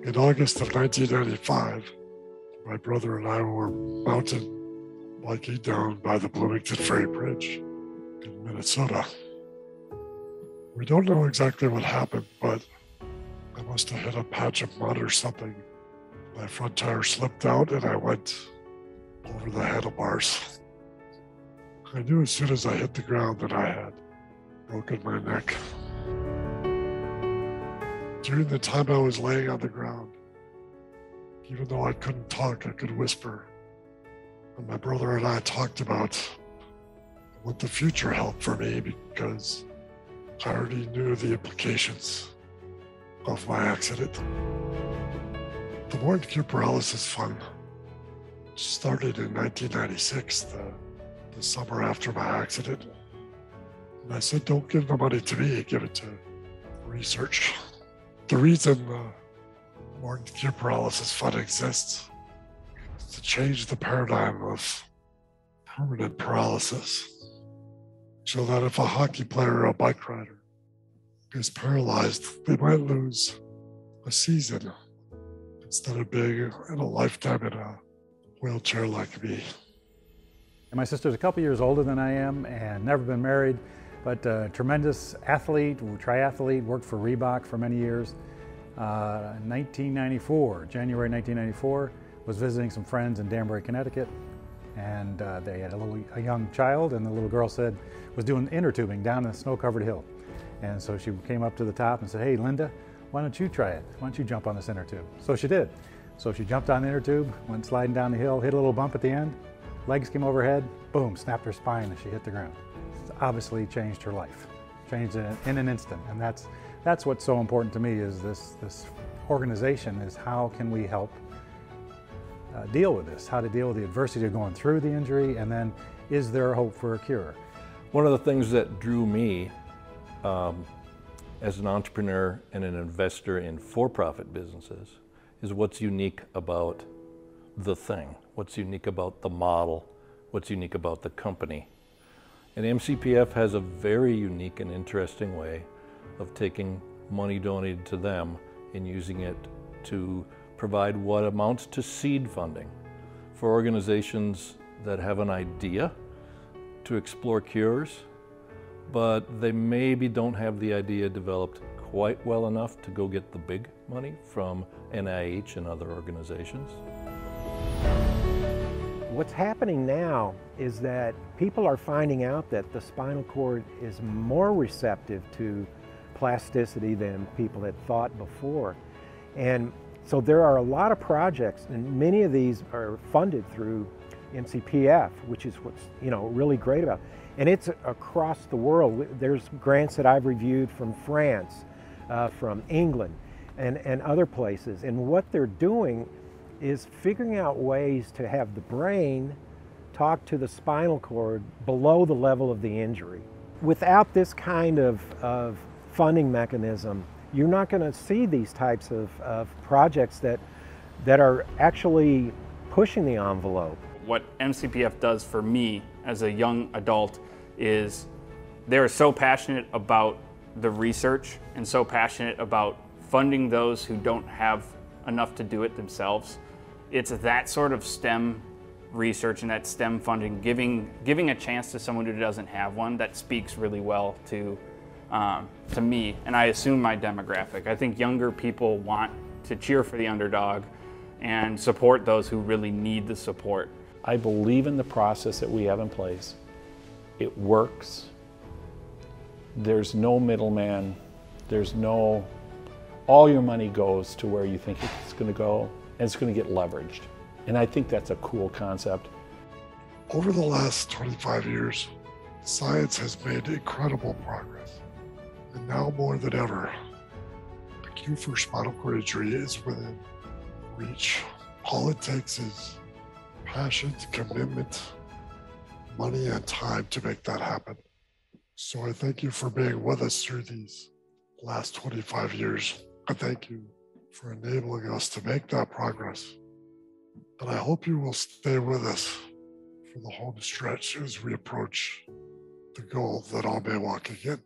In August of 1995, my brother and I were mountain biking down by the Bloomington Ferry Bridge in Minnesota. We don't know exactly what happened, but I must have hit a patch of mud or something. My front tire slipped out and I went over the handlebars. I knew as soon as I hit the ground that I had broken my neck. During the time I was laying on the ground, even though I couldn't talk, I could whisper. And my brother and I talked about what the future held for me because I already knew the implications of my accident. The Morton Cure Paralysis Fund started in 1996, the summer after my accident. And I said, don't give the money to me, give it to research. The reason the Morton Cure Paralysis Fund exists is to change the paradigm of permanent paralysis, so that if a hockey player or a bike rider is paralyzed, they might lose a season instead of being in a lifetime in a wheelchair like me. And my sister's a couple years older than I am and never been married, but a tremendous athlete, triathlete, worked for Reebok for many years. In 1994, January 1994, was visiting some friends in Danbury, Connecticut, and they had a young child, and the little girl was doing inner tubing down a snow-covered hill. And so she came up to the top and said, hey, Linda, why don't you try it? Why don't you jump on this inner tube? So she did. So she jumped on the inner tube, went sliding down the hill, hit a little bump at the end, legs came overhead, boom, snapped her spine as she hit the ground. It's obviously changed her life, changed it in an instant. And that's what's so important to me is this organization is how can we help deal with this, how to deal with the adversity of going through the injury, and then is there a hope for a cure? One of the things that drew me as an entrepreneur and an investor in for-profit businesses is what's unique about the thing, what's unique about the model, what's unique about the company. And MCPF has a very unique and interesting way of taking money donated to them and using it to provide what amounts to seed funding for organizations that have an idea to explore cures, but they maybe don't have the idea developed quite well enough to go get the big money from NIH and other organizations. What's happening now is that people are finding out that the spinal cord is more receptive to plasticity than people had thought before. And so there are a lot of projects, and many of these are funded through MCPF, which is what's really great about it. And it's across the world. There's grants that I've reviewed from France, from England, and other places. And what they're doing is figuring out ways to have the brain talk to the spinal cord below the level of the injury. Without this kind of funding mechanism, you're not going to see these types of projects that are actually pushing the envelope. What MCPF does for me as a young adult is they're so passionate about the research and so passionate about funding those who don't have enough to do it themselves. It's that sort of STEM research and that STEM funding, giving a chance to someone who doesn't have one, that speaks really well to me, and I assume my demographic. I think younger people want to cheer for the underdog and support those who really need the support. I believe in the process that we have in place. It works. There's no middleman. All your money goes to where you think it's going to go, and it's going to get leveraged. And I think that's a cool concept. Over the last 25 years, science has made incredible progress. And now more than ever, a cure for spinal cord injury is within reach. All it takes is passion, commitment, money, and time to make that happen. So I thank you for being with us through these last 25 years. I thank you for enabling us to make that progress. And I hope you will stay with us for the home stretch as we approach the goal that all may walk again.